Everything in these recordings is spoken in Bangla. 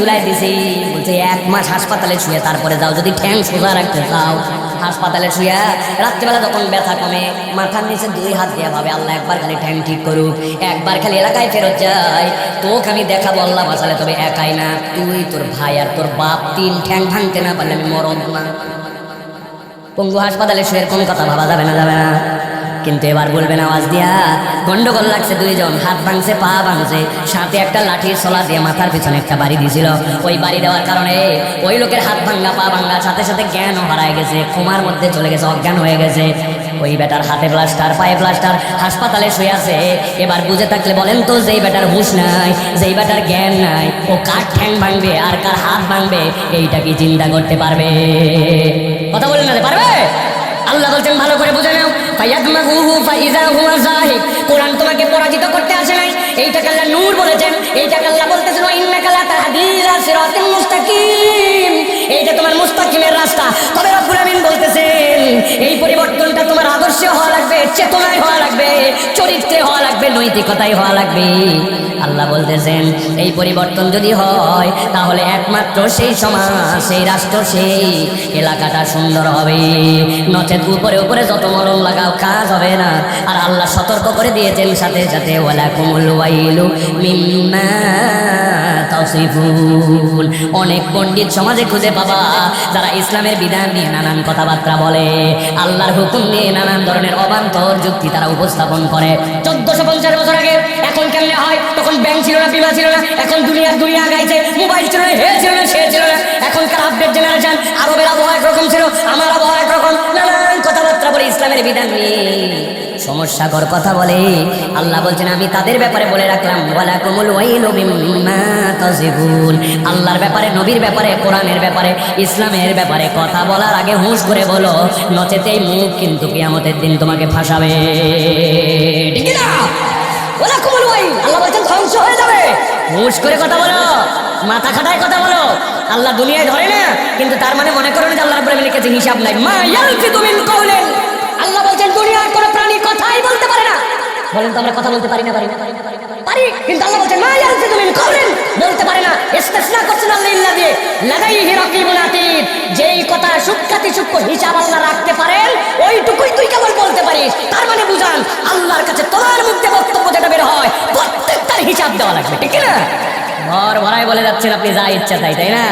ঝুলাই দিছি, বলছে 1 মাস হাসপাতালে শুয়ে তারপরে যাও যদি ঠ্যাং সোজা রাখতে চাও। হাসপাতালে শুয়ে রাত্রিবেলা যখন ব্যথা কমে মাথার নিচে 2 হাত দিয়ে ভাবে আল্লাহ একবার খালি ঠ্যাং ঠিক করুক, একবার খালি এলাকায় ফেরত যায়, তোকে আমি দেখাবো আল্লাহ বাঁচালে। তবে একাই না, তুই, তোর ভাই আর তোর বাপ 3 ঠ্যাং ভাঙতে না পারলে আমি মরদ না। পঙ্গু হাসপাতালে শুয়ে কোন কথা ভাবা যাবে না, যাবে না। কিন্তু এবার বলবেন আওয়াজ দিয়া, গন্ডগোল লাগছে, 2 জন হাত ভাঙছে, পা ভাঙছে, সাথে একটা লাঠির ছলা দিয়ে মাথার পিছনে একটা বাড়ি দিয়েছিল। ওই বাড়ি দেওয়ার কারণে ওই লোকের হাত ভাঙ্গা পা ভাঙ্গা সাথে সাথে জ্ঞানও হারায় গেছে, কোমার মধ্যে চলে গেছে, অজ্ঞান হয়ে গেছে। ওই বেটার হাতে প্লাস্টার, পায়ে প্লাস্টার, হাসপাতালে শুয়ে আছে। এবার বুঝে থাকলে বলেন তো, যেই বেটার হুঁশ নাই, যেই বেটার জ্ঞান নাই, ও কার ঠ্যাং ভাঙবে আর কার হাত ভাঙবে এইটা কি চিন্তা করতে পারবে? কথা বলেন না, পারবে? আল্লাহ বলছেন ভালো করে বুঝে নাও, কোরআন তোমাকে পরাজিত করতে আসে নাই। এইটাকে আল্লাহ নূর বলেছেন, এইটাকে আল্লাহ বলতেছেন ইন্নাকা লা তাহদি ইলা সিরাতিল মুস্তাকিম, এইটা তোমার মুস্তাকিমের রাস্তা। তবে রব্বুল আমিন বলতেছেন এই পরিবর্তনটা তোমার আদর্শে হওয়া লাগবে, চেতনায় হওয়া লাগবে, চরিত্রে হওয়া লাগবে, নৈতিকতায় হওয়া লাগবে। আল্লাহ বলতেছেন এই পরিবর্তন যদি হয় তাহলে একমাত্র সেই সমাজ, সেই রাষ্ট্র, সেই এলাকাটা সুন্দর হবে, নচেত উপরে উপরে যত মলম লাগাও কাজ হবে না। আর আল্লাহ সতর্ক করে দিয়েছেন সাথে সাথে, ওয়ালাকুমুল ওয়াইলু মিম্মা তাসিফুন। অনেক পণ্ডিত সমাজে খুঁজে পাবা যারা ইসলামের বিধান নিয়ে নানান কথাবার্তা বলে, আল্লাহর হুকুম নিয়ে নানান ধরনের অবান্তর যুক্তি তারা উপস্থাপন করে। 1450 বছর আগে এখন কেমনে হয়, তখন ব্যাংক ছিল না, বিমা ছিল না, এখন দুনিয়া গাইছে, মোবাইল ছিল না, হে ছিল না, সে ছিল না। এখনকার আপডেট জেনারেশন, আরবের আবহাওয়া একরকম ছিল, আমার আবহাওয়া একরকম, নানান কথাবার্তা বলে ইসলামের বিধান নিয়ে সমস্যাকর কথা বলে। আল্লাহ বলছেন আমি তাদের ব্যাপারে বলে রাখলাম, ওয়ালাকুমুল ওয়াইলু মিম্মা তাসিফুন। আল্লাহর ব্যাপারে, নবীর ব্যাপারে, কোরআনের ব্যাপারে, ইসলামের ব্যাপারে কথা বলার আগে হুঁশ করে বলো, নচেত এই মুখ কিন্তু কিয়ামতের দিন তোমাকে ফাঁসাবে, ঠিক না? ওয়ালাকুমুল ওয়াইল, আল্লাহ বলছেন ধ্বংস হয়ে যাবে। হুঁশ করে কথা বলো, মাথা খাটায় কথা বলো। আল্লাহ দুনিয়ায় ধরে না, কিন্তু তার মানে মনে করো না যে আল্লাহ রাব্বুল আমিনের কাছে হিসাব নাই। মা ইয়ালফিযু মিন কাউলিন, আল্লাহ বলছেন দুনিয়ার কোনো প্রাণী কথাই বলতে পারে না। বলেন তো আমরা কথা বলতে পারি না? পারি, কিন্তু আল্লাহ বলছেন মা ইয়ালফিযু মিন কাউলিন, বলতে পারে না। ইসতিসনা করছেন আল্লাহ ইল্লা দিয়ে, লাদাইহি রাকিবুন আতীদ, যেই কথা সূক্ষ্মাতি সূক্ষ্ম হিসাব আল্লাহ রাখতে পারেন ওইটুকুই তুই কেবল বলতে পারিস। তার মানে বুঝান আল্লাহর কাছে তোমার মুখে বক্তব্য যেটা বের হয় প্রত্যেকটার হিসাব দেওয়া লাগবে, ঠিক না? ঘর ভরায় বলে যাচ্ছেন আপনি যা ইচ্ছা তাই না?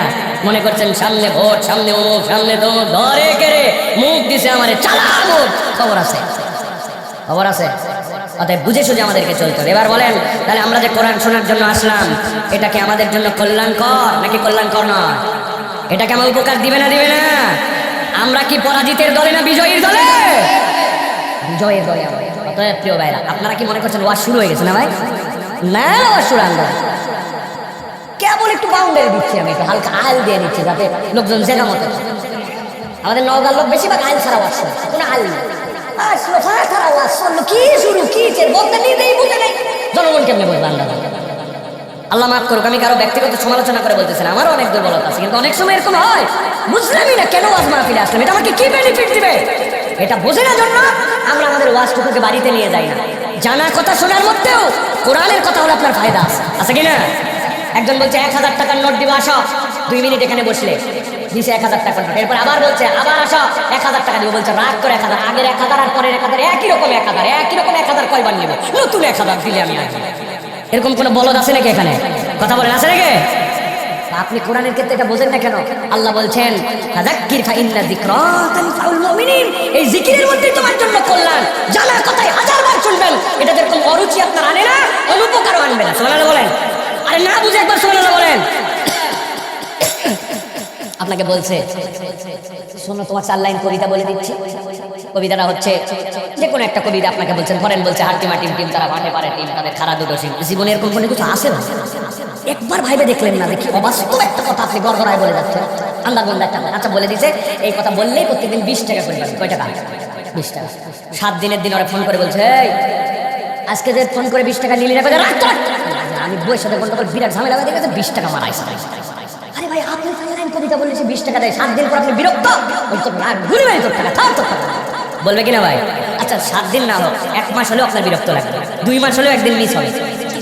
মনে করছেন সামনে ভোট, সামনে অমুক, সামনে তমুক, ধরে কেড়ে মুখ দিছে আমারে, চালা মুখ। খবর আছে, খবর আছে। অতএব বুঝে সুঝে আমাদেরকে চলতে হবে। এবার বলেন তাহলে আমরা যে কোরআন শোনার জন্য আসলাম, এটা কি আমাদের জন্য কল্যাণকর নাকি কল্যাণকর নয়? এটাকে আমার উপকার দিবে না, দিবে না? আমরা কি পরাজিতের দলে না বিজয়ীর দলে? বিজয়ের দলে। অতএব প্রিয় ভাইরা, আপনারা কি মনে করছেন ওয়াজ শুরু হয়ে গেছে? না ভাই, না, ওয়াজ শুরু আনন্দ কেবল একটু বাউন্ডারি দিচ্ছি, আমি একটু হালকা আইল দিয়ে নিচ্ছি যাতে লোকজন জায়গা মতো। আমাদের নওগাঁর লোক বেশিরভাগ আইল ছাড়া ওয়াজ শুনে, কোনো আইল নেই, আসলো ফাঁকা ছাড়া ওয়াজ শুনলো, কি শুরু কি বলতে নিজেই বুঝে নেই, জনগণ কেমনে বলবে? আল্লাহ মাফ করুক, আমি কারো ব্যক্তিগত সমালোচনা করে বলতেছি না, আমারও অনেক দুর্বলতা আছে, কিন্তু অনেক সময় এরকম হয় বুঝলামই না কেন ওয়াজ মাহফিলে আসলাম, এটা আমাকে কি বেনিফিট দিবে এটা বোঝে না, জন্য আমরা আমাদের ওয়াজটুকুকে বাড়িতে নিয়ে যাই না। জানা কথা শোনার মধ্যেও কোরআনের কথা হলে আপনার ফায়দা আছে কিনা? একজন বলছে 1000 টাকার নোট দিব, আসো 2 মিনিট এখানে বসলে, দিছে 1000 টাকার নোট, এরপর আবার বলছে আবার আসো 1000 টাকা দিব, বলছে রাগ করে 1000, আগের 1000 আর পরের 1000 একই রকম 1000, একই রকম 1000 কয়বার নিব, নতুন 1000 দিলে আমি আসি। এরকম কোনো বলদ আছে নাকি এখানে? কথা বলেন, আছে নাকি? আপনি কোরআনের ক্ষেত্রে এটা বোঝেন না কেন? আল্লাহ বলছেন ফাযাক্কির ফাইন্না যিকরা তানফাউল মুমিনিন, এই জিকিরের মধ্যেই তোমার জন্য কল্যাণ। জানা কথাই 1000বার শুনবেন, এটা যেরকম অরুচি আপনার আনে না, অনুপকারও আনবে না। সুবহানাল্লাহ বলেন। আরে না বুঝে একবার সুবহানাল্লাহ বলেন। আপনাকে বলছে শোনো, তোমার 4 লাইন কবিতা বলে দিচ্ছি। কবিতাটা হচ্ছে যে কোনো একটা কবিতা আপনাকে বলছেন, ধরেন বলছে হাট্টিমা টিম টিম তারা মাঠে পারে টিম, তাদের খারাপ দুদর্শী জীবনে এরকম কোনো কিছু আসে না। একবার ভাইবে দেখলেন না, দেখি অবাস্তব একটা কথা আপনি গড়গড়ায় বলে যাচ্ছেন, আন্দাজবন্দ একটা। আচ্ছা বলে দিছে, এই কথা বললেই প্রত্যেকদিন 20 টাকা করে পাবেন। কয় টাকা? 20 টাকা। 7 দিনের দিন ওরা ফোন করে বলছে এই আজকে যে ফোন করে 20 টাকা নিলি না, আমি বইয়ের সাথে গন্ডগোল বিরাট ঝামেলা হয়ে গেছে, 20 টাকা মারাইছে। আরে ভাই আপনি কবিতা বলেছে 20 টাকা দেয়, 7 দিন পর আপনি বিরক্ত, ঘুরে বাড়ি তোর টাকা বলবে কিনা ভাই? আচ্ছা 7 দিন না হোক, 1 মাস হলেও আপনার বিরক্ত লাগবে, 2 মাস হলেও একদিন মিস হবে,